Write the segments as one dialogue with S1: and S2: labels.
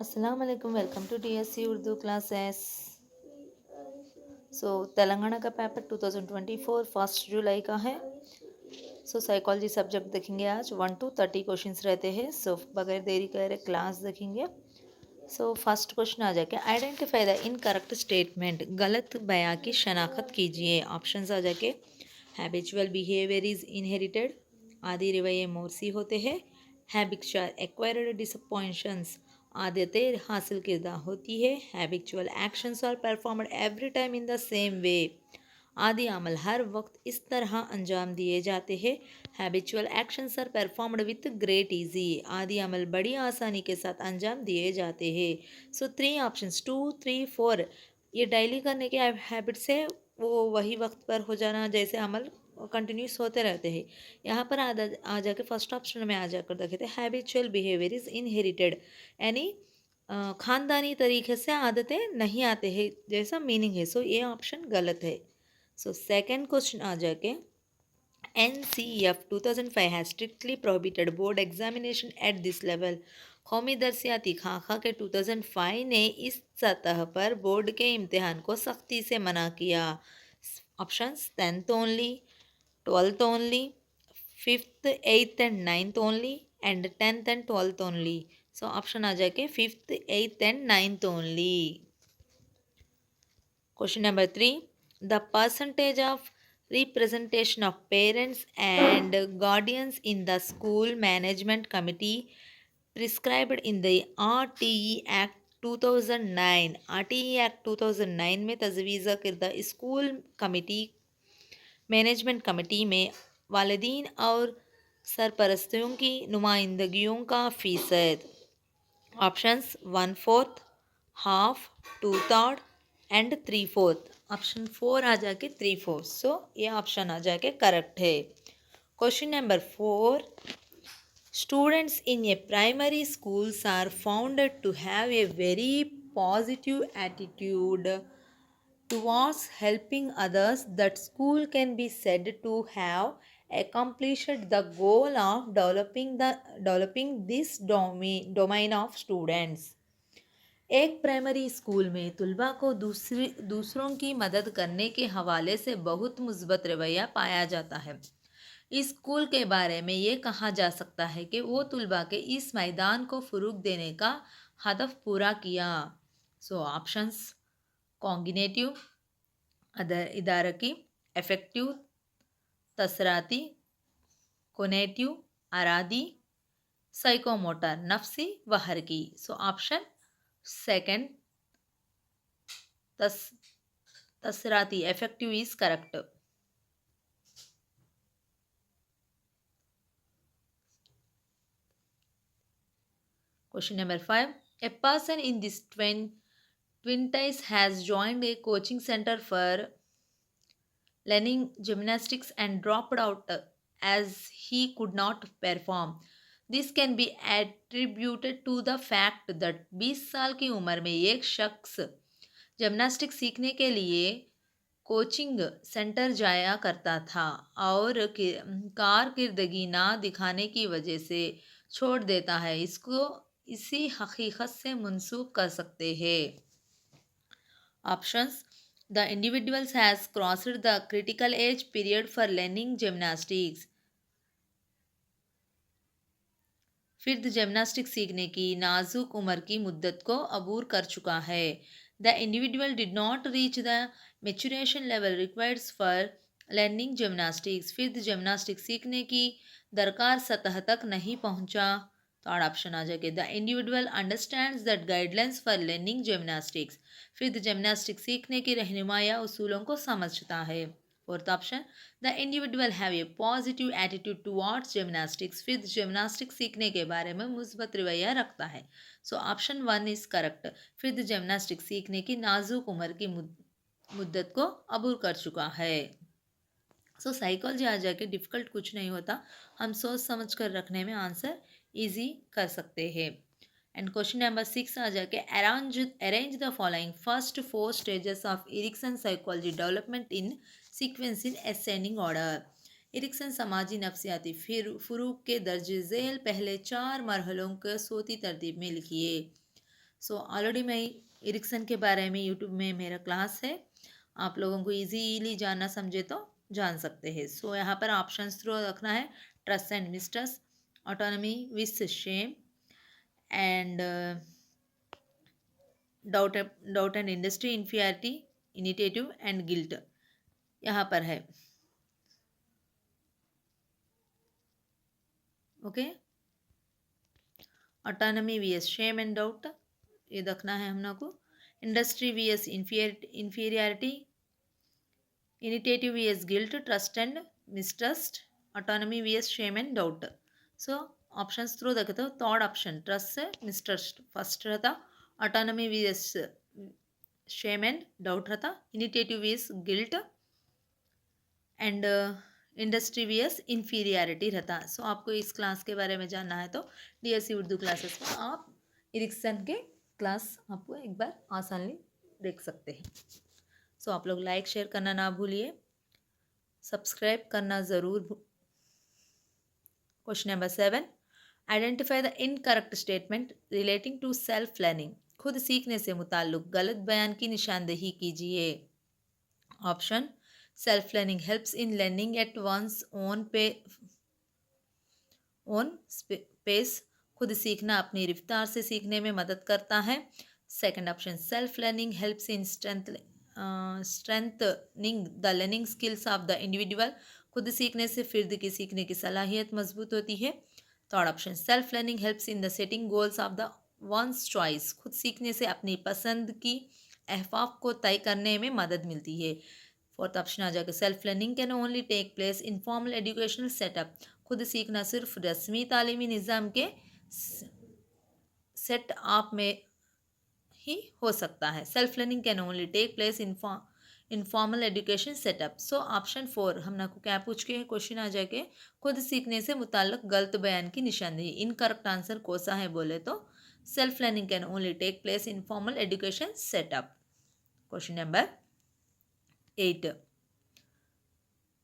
S1: अस्सलाम वालेकुम। Welcome to DSC Urdu classes. Telangana का पेपर 2024 फर्स्ट जुलाई का है। साइकोलॉजी सब्जेक्ट देखेंगे आज। 1 to 30 क्वेश्चंस रहते हैं। बगैर देरी करे क्लास देखेंगे। फर्स्ट क्वेश्चन आ जाके आइडेंटिफाई द इनकरेक्ट स्टेटमेंट। गलत बयां की शनाख्त कीजिए। ऑप्शंस आ जाके हैबिचुअल बिहेवियर इज इनहेरिटेड, आदि रवैये मोरसी होते हैं। हैबिचुअल एक्वायर्ड डिसअपॉइंशंस, आदतें हासिल किरदा होती है। Habitual actions are performed every time in the same way, आदि अमल हर वक्त इस तरह अंजाम दिए जाते हैं। Habitual actions are performed with great easy, आदि अमल बड़ी आसानी के साथ अंजाम दिए जाते हैं। 3 ऑप्शंस 2, 3, 4 ये डेली करने के हैबिट से वो वही वक्त पर हो जाना जैसे अमल कंटिन्यूस होते रहते हैं। यहाँ पर आ जाके फर्स्ट ऑप्शन में आ जाकर देखे थे हैबिचुअल बिहेवियर इज़ इनहेरिटेड, यानी ख़ानदानी तरीके से आदतें नहीं आते हैं जैसा मीनिंग है। ये ऑप्शन गलत है। सेकंड क्वेश्चन आ जाके NCF 2005 has strictly prohibited board examination at this level। कौमी दरसियाती खाका के 2005 ने इस सतह पर बोर्ड के इम्तिहान को सख्ती से मना किया। Options 10th only, 12th only, 5th, 8th and 9th only and 10th and 12th only. Option आ जाके 5th, 8th and 9th only. Question number 3. The percentage of representation of parents and guardians in the school management committee prescribed in the RTE Act 2009। RTE Act 2009 में तजवीज़ किरदा school committee management committee में वालिदीन और सरपरस्तियों की नुमाइंदगियों का फ़ीसद। Options 1/4, half, 2/3 and 3/4। ऑप्शन 4 आ जाके 3/4। ये ऑप्शन आ जाके करेक्ट है। Question number 4. Students in a primary schools are found to have a very positive attitude towards helping others. That school can be said to have accomplished the goal of developing this domain of students। एक primary school में तुलबा को दूसरों की मदद करने के हवाले से बहुत मुस्बत रवैया पाया जाता है। इस स्कूल के बारे में ये कहा जा सकता है कि वो तुलबा के इस मैदान को फ़रोग़ देने का हदफ पूरा किया। ऑप्शंस कॉन्गिनेटिव, इदारकी, इफ़ेक्टिव, तसराती, कोनेटिव, अरादी, साइकोमोटर, नफ्सी व हरकी। ऑप्शन सेकंड तसराती effective is correct। Question number 5. A person in this twenties has joined a coaching center for learning gymnastics and dropped out as he could not perform। This can be attributed to the fact that 20 साल की उम्र में एक शख्स gymnastic सीखने के लिए coaching centre जाया करता था और कारकिर्दगी ना दिखाने की वजह से छोड़ देता है। इसको इसी हकीकत से मंसूब कर सकते हैं। Options the individuals has crossed the critical age period for learning gymnastics. फिर जिमनास्टिक सीखने की नाजुक उम्र की मुद्दत को अबूर कर चुका है। The individual did not reach the maturation level required for learning gymnastics. फिर जिमनास्टिक सीखने की दरकार सतह तक नहीं पहुंचा। थर्ड ऑप्शन आ जाएगा the individual understands that guidelines for learning gymnastics. फिर जिमनास्टिक सीखने की रहनुमा या उसूलों को समझता है। Fourth option the individual have a positive attitude towards gymnastics. फिर जिमनास्टिक्स सीखने के बारे में मुस्बत रवैया रखता है। Option 1 is correct. फिर जिमनास्टिक्स सीखने की नाजुक उम्र की मुद्दत को अबूर कर चुका है। साइकोलॉजी आ जाके डिफ़िकल्ट कुछ नहीं होता, हम सोच समझ कर रखने में आंसर इजी कर सकते हैं। एंड क्वेश्चन नंबर 6 आ जाके arrange the following first 4 stages of Erikson psychology development in sequence in ascending order. Erikson समाजी नफ्सियाती फ़ुरूक़ के दर्ज झेल पहले 4 मरहलों को सोती तरतीब में लिखिए। सो ऑलरेडी मैं इरिक्सन के बारे में यूट्यूब में मेरा क्लास है, आप लोगों को इजीली जानना समझे तो जान सकते हैं। सो यहाँ पर ऑप्शंस थ्रू रखना है, trust and mistrust, autonomy with shame and doubt and industry, inferiority, initiative and guilt यहाँ पर है। Okay, autonomy VS shame and doubt ये रखना है हम लोग को, industry VS inferiority, initiative VS guilt, trust and mistrust, autonomy VS shame and doubt. So options through देखते हो, थर्ड ऑप्शन ट्रस्ट से मिसट्रस्ट फर्स्ट रहता, autonomy VS shame and doubt रहता, initiative VS guilt and industry VS inferiority रहता। सो आपको इस class के बारे में जानना है तो डीएससी उर्दू क्लासेस में आप इरिक्सन के क्लास आपको एक बार आसानी देख सकते हैं। सो आप लोग लाइक शेयर करना ना भूलिए, सब्सक्राइब करना ज़रूर। Question number 7, identify the incorrect statement relating to self learning. खुद सीखने से मुताल्लिक गलत बयान की निशानदेही कीजिए। Option, self learning helps in learning at one's own pace. खुद सीखना अपनी रफ्तार से सीखने में मदद करता है। Second option, self learning helps in strengthening the learning skills of the individual. खुद सीखने से फिर्द की सीखने की सलाहियत मजबूत होती है। Third option, self learning helps in the setting goals of the ones choice. खुद सीखने से अपनी पसंद की अहदाफ को तय करने में मदद मिलती है। फोर्थ ऑप्शन आ जाएगा, self learning can only take place in formal educational setup. खुद सीखना सिर्फ रस्मी तालीमी निज़ाम के सेट आप में ही हो सकता है। Self learning can only take place in formal education setup. So option 4 हमने को क्या पूछ के क्वेश्चन आ जाएगा, खुद सीखने से मुताल्लिक गलत बयान की निशानदेही। इनकरेक्ट आंसर कौन सा है बोले तो self learning can only take place in formal education setup. Question number 8,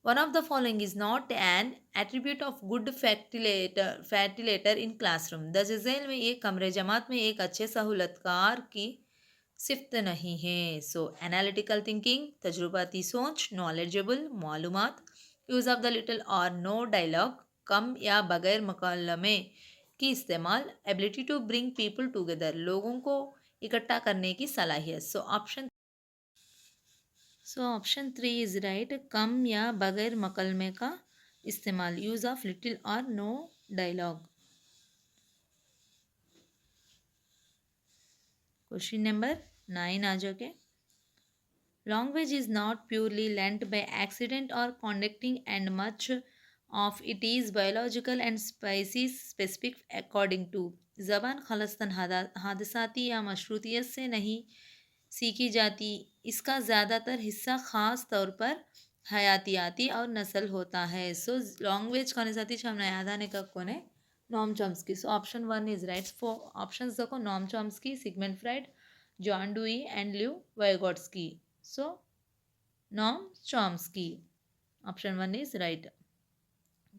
S1: one of the following is not an attribute of good facilitator in classroom. दर्ज झेल में एक कमरे जमात में एक अच्छे सहूलतकार की सिफ्त नहीं है। सो एनालिटिकल थिंकिंग, तजुर्बाती सोच, नॉलेजेबल मालूमात, यूज़ ऑफ द लिटिल और नो डायलॉग, कम या बगैर मुकल्लमे की इस्तेमाल, ability to bring people together, लोगों को इकट्ठा करने की सलाहियत। सो ऑप्शन 3 इज राइट, कम या बगैर मकलमे का इस्तेमाल, यूज ऑफ लिटिल और नो डायलॉग। क्वेश्चन नंबर 9 आ जाके, language is not purely lent by accident और conducting and much of it is biological and species specific according to. ज़बान खलस्तन हादसाती या मशरूतियत से नहीं सीखी जाती, इसका ज़्यादातर हिस्सा ख़ास तौर पर हयातियाती और नस्ल होता है। सो लैंग्वेज कौन साथी हमने याद आने का कौन है, Noam Chomsky. So option 1 is right. Four options देखो, Noam Chomsky, Sigmund Freud, John Dewey and Lev Vygotsky. So Noam Chomsky, option 1 is right.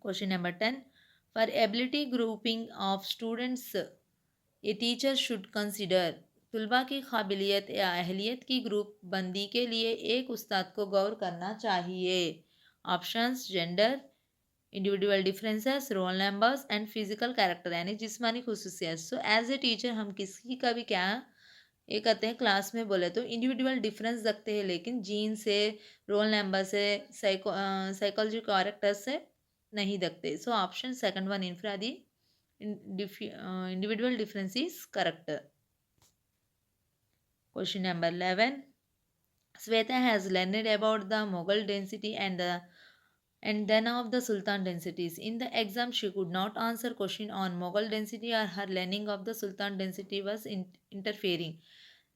S1: Question number 10, for ability grouping of students a teacher should consider. तुलबा की काबिलियत या अहलियत की group बंदी के लिए एक उस्ताद को गौर करना चाहिए। Options, gender, individual differences, roll numbers and physical character, यानी जिस्मानी खुसूसियत। सो एज ए टीचर हम किसी का भी क्या ये करते हैं क्लास में बोले तो इंडिविजुअल डिफरेंस रखते हैं, लेकिन जीन से, रोल नंबर से, साइकोलॉजी कैरेक्टर से नहीं रखते। सो ऑप्शन सेकंड वन इनफरादी individual difference is correct. Question number 11, Sweta has learned about the Mughal density and then of the Sultan densities. In the exam she could not answer question on Mughal density or her learning of the Sultan density was interfering.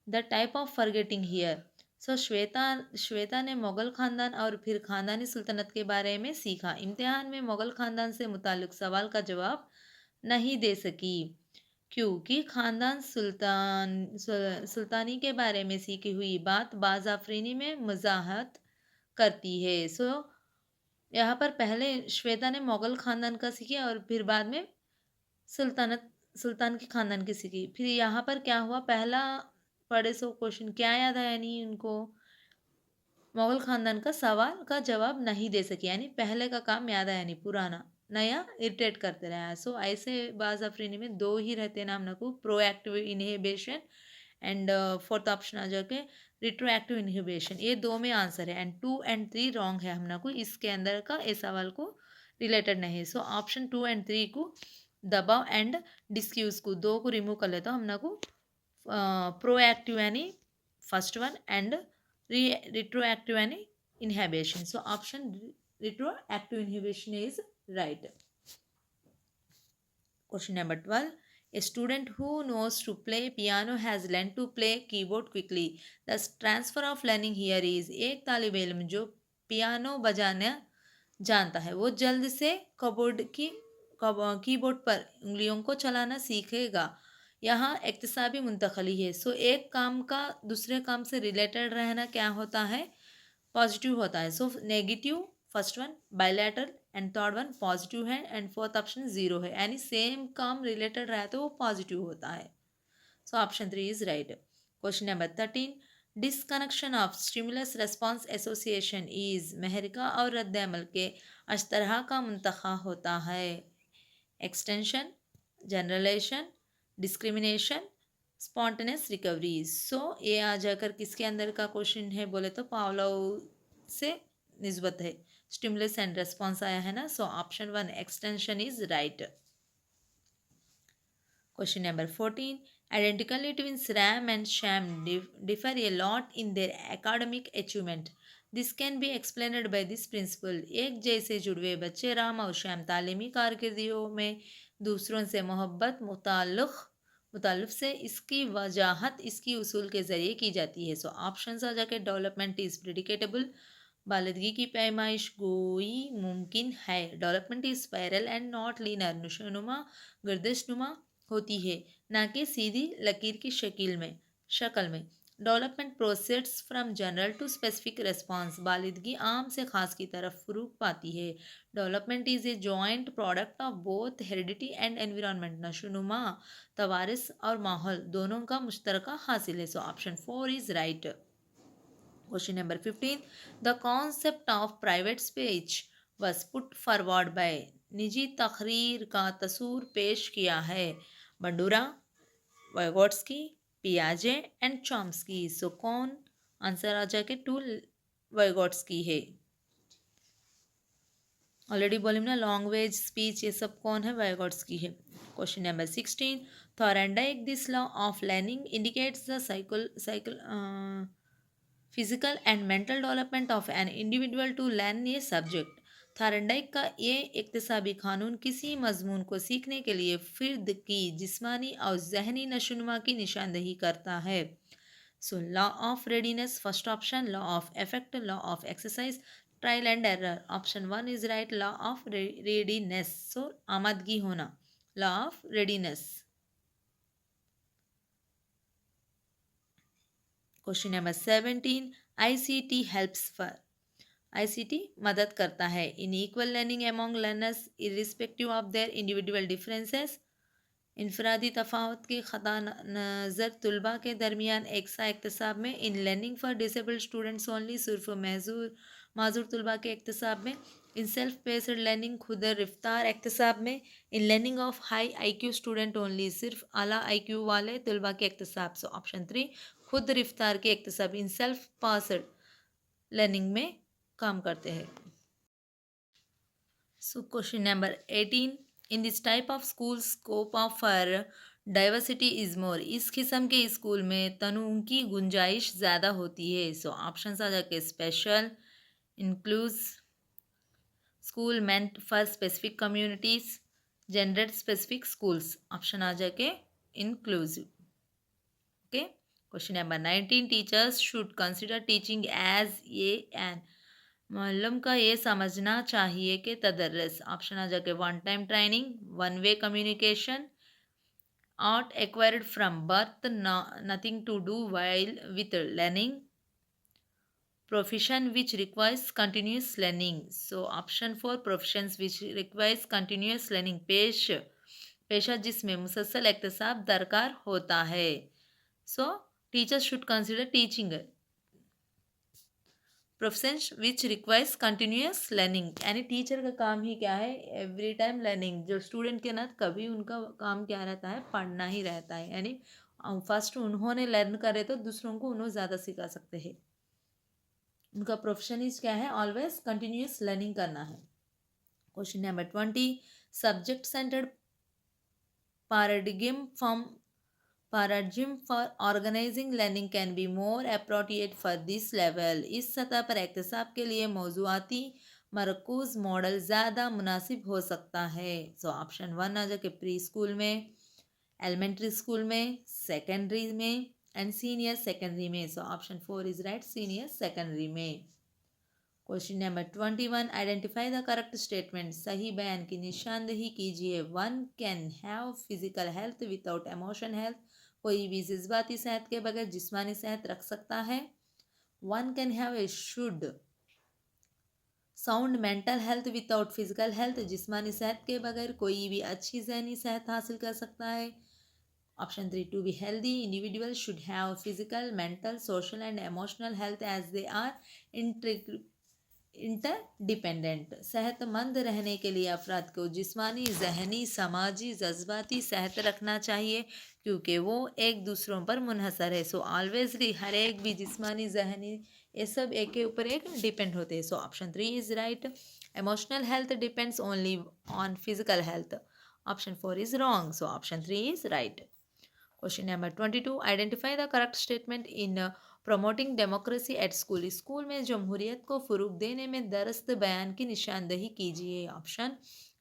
S1: The type of forgetting here. सो श्वेता ने मुग़ल ख़ानदान और फिर ख़ानदानी सुल्तनत के बारे में सीखा। इम्तिहान में मुग़ल ख़ानदान से मुताल्लिक़ सवाल का जवाब नहीं दे सकी क्योंकि ख़ानदान सुल्तानी के बारे में सीखी हुई बात बाज़ आफरीनी में मज़ाहत करती है। सो यहाँ पर पहले श्वेता ने मुग़ल ख़ानदान का सीखा और फिर बाद में सुल्तानत सुल्तान के खानदान किसी की। फिर यहाँ पर क्या हुआ, पहला पढ़े सो क्वेश्चन क्या याद आया नहीं उनको, मुगल खानदान का सवाल का जवाब नहीं दे सके, यानी पहले का काम याद आया नहीं, पुराना नया इरिटेट करते रहा। सो ऐसे बाज अफरीनी में दो ही रहते हैं नाम को, proactive inhibition and fourth option आ जाके रिट्रोएक्टिव इनहिबिशन, ये दो में आंसर है। एंड 2 और 3 रॉन्ग है हमने को, इसके अंदर का इस सवाल को रिलेटेड नहीं है। सो ऑप्शन 2 और 3 को दबाव एंड डिस्क्यूज को दो को रिमूव कर लेता हूँ, हमने को प्रोएक्टिव यानी first one and retroactive and inhibition. So option retroactive inhibition is right. Question number 12. A student who knows to play piano has learned to play keyboard quickly. The transfer of learning here is, एक तालिब इल्म जो piano बजाना जानता है वो जल्द से keyboard पर उंगलियों को चलाना सीखेगा। यहाँ इक्तिसाबी मुंतकली है। सो एक काम का दूसरे काम से रिलेटेड रहना क्या होता है, पॉजिटिव होता है। So negative first one, bilateral and third one positive है एंड फोर्थ ऑप्शन जीरो है, यानी सेम काम रिलेटेड रहा तो वो पॉजिटिव होता है। So option 3 is right. Question number 13, disconnection of stimulus response association is, महरिका और रद्द अमल के अशतरहा का मुंतखा होता है। Extension, generalisation, discrimination, spontaneous recovery. So ये आ जाकर किसके अंदर का क्वेश्चन है बोले तो पावलोव से निस्बत है, स्टिमुलस एंड रेस्पॉन्स आया है ना। So option 1 extension is right. Question number 14, identically twins Ram and Shyam differ a lot in their academic achievement, this can be explained by this principle. एक जैसे जुड़वे बच्चे राम और श्याम तालीमी कारकिर्दियों में दूसरों से मोहब्बत मुताल्लुक़ से इसकी वजाहत इसकी उसूल के ज़रिए की जाती है। सो ऑप्शन आ जाके डेवलपमेंट इज़ प्रेडिकेटेबल, बालिदगी की पैमाइश गोई मुमकिन है, development is spiral and not linear, नशोनुमा गर्दिशनुमा होती है ना कि सीधी लकीर की शक्ल में। Development proceeds from general to specific response, बालिदगी आम से खास की तरफ फ़रूग पाती है। Development is a joint product of both heredity and environment, नशोनुमा तवारिस और माहौल दोनों का मुश्तरका हासिल है। So option 4 is right. Question number 15, the concept of private speech was put forward bye, निजी तकरीर का तसूर पेश किया है बंडूरा, वाइगोट्स्की, पियाजे एंड चॉम्स्की। सो कौन, आंसर आ जाके 2 वाइगोट्स्की है। ऑलरेडी बोले ना लॉन्ग्वेज स्पीच ये सब कौन है, वाइगोट्स्की है। Question number 16, Thorndike this law of learning indicates the physical and mental development of an individual to learn a subject. Thorndike का ये इक्तिसाबी कानून किसी मजमून को सीखने के लिए फ़िर्द की जिस्मानी और जहनी नशोनुमा की निशानदही करता है। So law of readiness first option, law of effect, law of exercise, trial and error. Option 1 is right, law of readiness. So आमादगी होना, law of readiness. Question number 17, ICT helps for, ICT मदद करता है in equal learning among learners irrespective of their individual differences, इनफरादी तफावत के ख़ता नज़र तलबा के दरमियान एकसा इक्तसाब में, in learning for disabled students only सिर्फ माजूर तलबा के इक्तसाब में, इन सेल्फ पेस्ड लर्निंग खुद रफ्तार इक्तसाब में, in learning of high IQ student only सिर्फ आला IQ वाले तलबा के इक्तसाब। सो ऑप्शन 3 खुद रफ्तार के इक्तसाब इन सेल्फ पास्ड लर्निंग में काम करते हैं। सो question number 18, in this type of school scope of for diversity is more, इस किस्म के स्कूल में तनूं की गुंजाइश ज़्यादा होती है। सो ऑप्शन आ जाके special, inclusive, school meant for specific communities, gender specific schools. Option आ जाके inclusive. Okay. Question number 19, teachers should consider teaching as an, मालूम का ये समझना चाहिए कि तदर्रस। ऑप्शन आ जाके one time training, one way communication, art acquired from birth, nothing to do while with learning, profession which requires continuous learning. So option 4 professions which requires continuous learning पेश पेशा जिसमें मुसलसल एहतसाब दरकार होता है। So teachers should consider teaching profession which requires continuous learning, यानी teacher का काम ही क्या है, एवरी टाइम लर्निंग। जो स्टूडेंट के ना कभी उनका काम क्या रहता है, पढ़ना ही रहता है, यानी फर्स्ट उन्होंने लर्न करे तो दूसरों को उन्होंने ज़्यादा सिखा सकते हैं। उनका प्रोफेशन इज क्या है, ऑलवेज कंटिन्यूस लर्निंग करना है। Question number 20, subject centred paradigm from paradigm for organizing learning can be more appropriate for this level। इस सतह पर एहतसाब के लिए मौजूआती मरकूज मॉडल ज़्यादा मुनासिब हो सकता है। सो ऑप्शन 1 आ जाके प्री स्कूल में, एलिमेंट्री स्कूल में, सेकेंडरी में एंड सीनियर सेकेंडरी में। So option 4 is right, senior secondary में। Question number 21, identify the correct statement. सही बयान की निशानदेही कीजिए। 1 can have physical health without emotion health. कोई भी जज्बाती सेहत के बगैर जिस्मानी सेहत रख सकता है। 1 can have a should sound mental health without physical health. जिस्मानी सेहत के बगैर कोई भी अच्छी जहनी सेहत हासिल कर सकता है। Option 3, to be healthy individual should have physical mental social and emotional health as they are interdependent. सेहतमंद रहने के लिए अफराद को जिस्मानी जहनी समाजी जज्बाती सेहत रखना चाहिए क्योंकि वो एक दूसरों पर मुनहसर है। सो ऑलवेजली हर एक भी जिस्मानी जहनी ये सब एक के ऊपर एक डिपेंड होते हैं। सो option 3 is right. Emotional health depends only on physical health. Option 4 is wrong. So option 3 is right. Question number 22, identify the correct statement in promoting democracy at school. School में जमहूरियत को फ़रोग़ देने में दरस्त बयान की निशानदेही कीजिए। Option,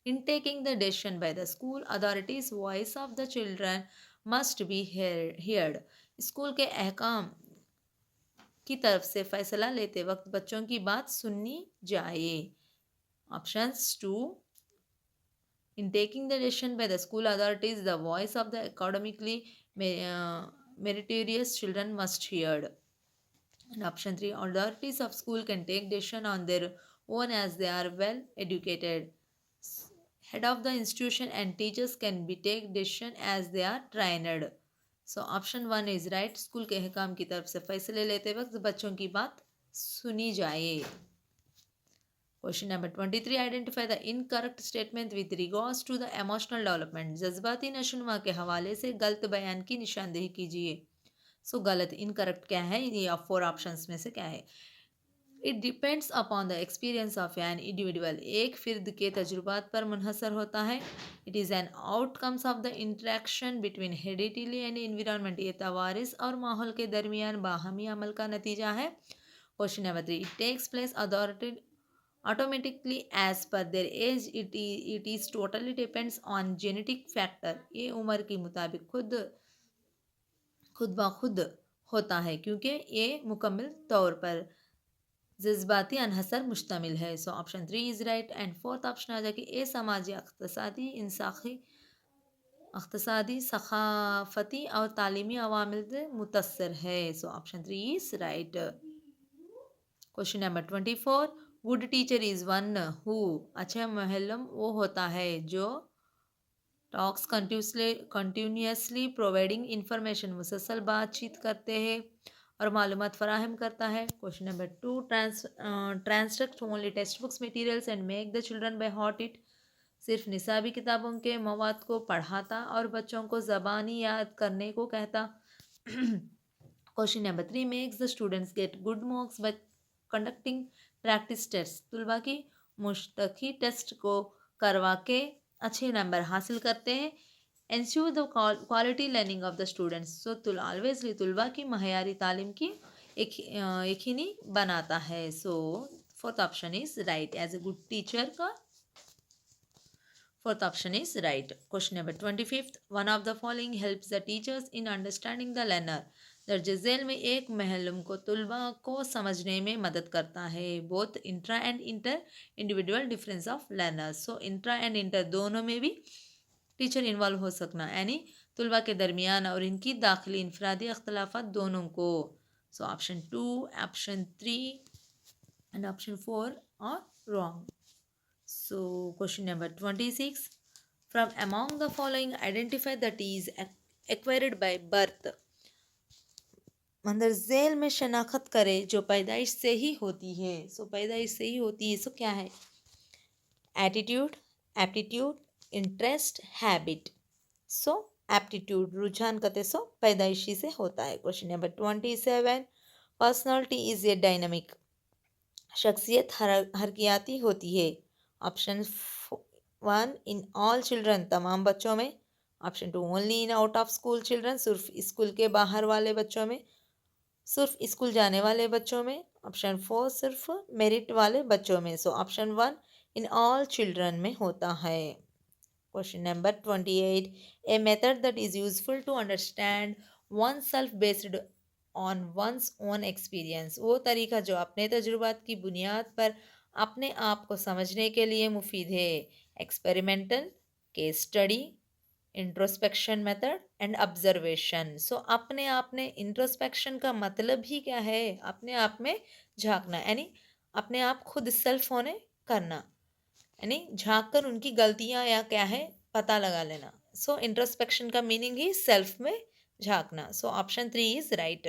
S1: in taking the decision by the school authorities voice of the children must be heard. School के अहकाम की तरफ से फैसला लेते वक्त बच्चों की बात सुननी जाए। Options 2, in taking the decision by the school authorities the voice of the academically meritorious children must heard, and option 3, authorities of school can take decision on their own as they are well educated, head of the institution and teachers can be take decision as they are trained। so option 1 is right, school के अहकाम की तरफ से फैसले लेते वक्त बच्चों की बात सुनी जाए। Question number 23, identify the incorrect statement with regards to the emotional development. जज्बाती नशोनुमा के हवाले से गलत बयान की निशानदेही कीजिए। सो गलत इनकरेक्ट क्या है, ये आप 4 ऑप्शंस में से क्या है। It depends upon the experience of an individual. एक फिर्द के तजुर्बात पर मुनहसर होता है। It is an outcomes of the interaction between heredity and environment. ये तवारिस और माहौल के दरमियान बाहमी अमल का नतीजा है। Question number 3, it takes place authority automatically as per their age। it is totally depends on genetic factor। ये उम्र के मुताबिक खुद ब खुद होता है क्योंकि ये मुकम्मल तौर पर जज्बाती अनहसर मुश्तमिल है। So option 3 is right. And fourth option आ जाए कि ए समाजी इक़्तिसादी इंसाखी इक़्तिसादी सखाफ़ती और तालीमी अवामिल से मुतस्सर है। So option 3 is right. Question number 24, good teacher is one who. अच्छा मुअल्लिम वो होता है जो टॉक्स कंटिन्यूसली प्रोवाइडिंग इंफॉर्मेशन मुसलसल बातचीत करते हैं और मालूमात फराहम करता है। Question number 2, translate only text books materials and make the children by heart it. सिर्फ निसाबी किताबों के मवाद को पढ़ाता और बच्चों को ज़बानी याद करने को कहता। Question number 3, makes the students get good marks by conducting practice test. तुलबा की मुश्तकी टेस्ट को करवा के अच्छे नंबर हासिल करते हैं। Ensure the quality learning of the students. So ऑलवेजली तुलबा की मयारी तालीम की यकीनी बनाता है। So fourth option is right. As a good teacher का fourth option is right. Question number 25, one of the following helps the teachers in understanding the learner. दर्ज झेल में एक महलुम को तुलबा को समझने में मदद करता है। Both intra and inter individual difference of learners. So intra and inter दोनों में भी टीचर इन्वॉल्व हो सकना, यानी तुलबा के दरमियान और इनकी दाखिली इनफरादी अख्तलाफात दोनों को। So option 2, option 3 and option 4 are wrong. So question number 26, from among the following identify that is acquired by birth. मतलब झेल में शनाख्त करे जो पैदाइश से ही होती है। सो पैदाइश से ही होती है। सो क्या है? Attitude, aptitude, interest, habit. So aptitude रुझान कहते सो पैदाइशी से होता है। Question number 27, personality is a dynamic. शख्सियत हरकियाती होती है। ऑप्शन 1 इन ऑल चिल्ड्रन, तमाम बच्चों में। Option 2 only in out of school children, सिर्फ स्कूल के बाहर वाले बच्चों में, सिर्फ स्कूल जाने वाले बच्चों में। ऑप्शन 4 सिर्फ मेरिट वाले बच्चों में। So option 1 in all children में होता है। Question number 28, a method that is useful to understand oneself based on one's own experience. वो तरीका जो अपने तजुर्बात की बुनियाद पर अपने आप को समझने के लिए मुफीद है। Experimental, case study, introspection method and observation. So अपने आप में इंट्रोस्पेक्शन का मतलब ही क्या है? अपने आप में झांकना, यानी अपने आप खुद सेल्फ होने करना, यानी झांक कर उनकी गलतियां या क्या है पता लगा लेना। सो इंट्रोस्पेक्शन का मीनिंग ही सेल्फ में झांकना। So option 3 is right.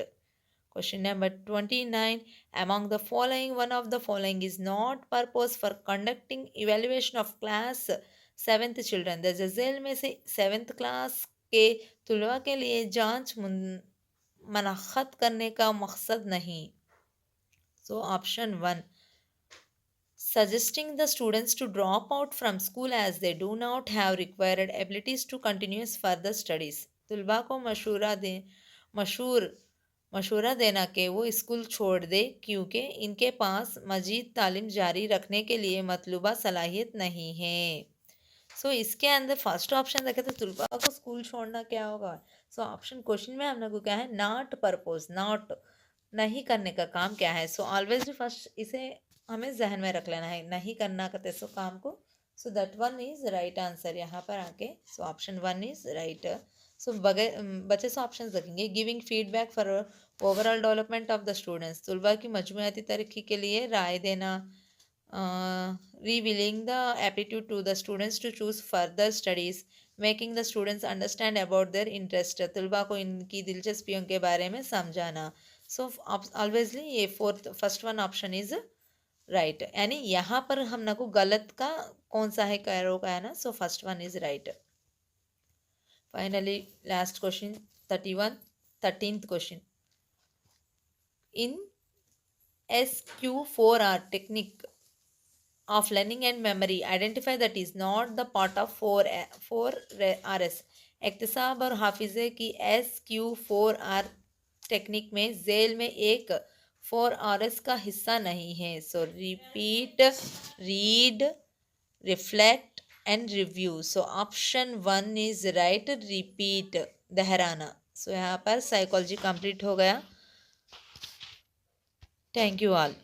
S1: Question number 29, among the following one of the following is not purpose for conducting evaluation of class 7th children। The जजेल में से 7th क्लास के तुलवा के लिए जांच मनखत करने का मकसद नहीं। सो option 1, suggesting the students to drop out from school as they do not have required abilities to continue further studies। तुलबा को मशूरा देना कि वो स्कूल छोड़ दे क्योंकि इनके पास मजीद तालीम जारी रखने के लिए मतलूबा सलाहियत नहीं है। सो इसके अंदर फर्स्ट ऑप्शन देखे तो तुलबा को स्कूल छोड़ना क्या होगा? सो ऑप्शन क्वेश्चन में हमने को क्या है? नॉट परपोज, नॉट नहीं करने का काम क्या है? सो ऑलवेज फर्स्ट इसे हमें जहन में रख लेना है, नहीं करना कहते सो काम को। So that one is right answer यहाँ पर आके। So option 1 is right. So बच्चे से ऑप्शन देखेंगे। Giving feedback for overall development of the students, तुलबा की मजमूआती तरक्की के लिए राय देना। revealing the aptitude to the students to choose further studies, making the students understand about their interest, तुलबा को इनकी दिलचस्पियों के बारे में समझाना। सो ऑलवेजली ये first one option is right, यानी यहाँ पर हमने को गलत का कौन सा है कैरो का है ना। So first one is right. Finally last question 13th question, in SQ4R technique of learning and memory, identify that is not the part of 4RS। इक्तिसाब और हाफिजे की SQ4R टेक्निक में जेल में एक 4RS का हिस्सा नहीं है। सो repeat, read, reflect and review. So option 1 is right, repeat, दोहराना। सो यहाँ पर साइकोलॉजी कंप्लीट हो गया। Thank you all.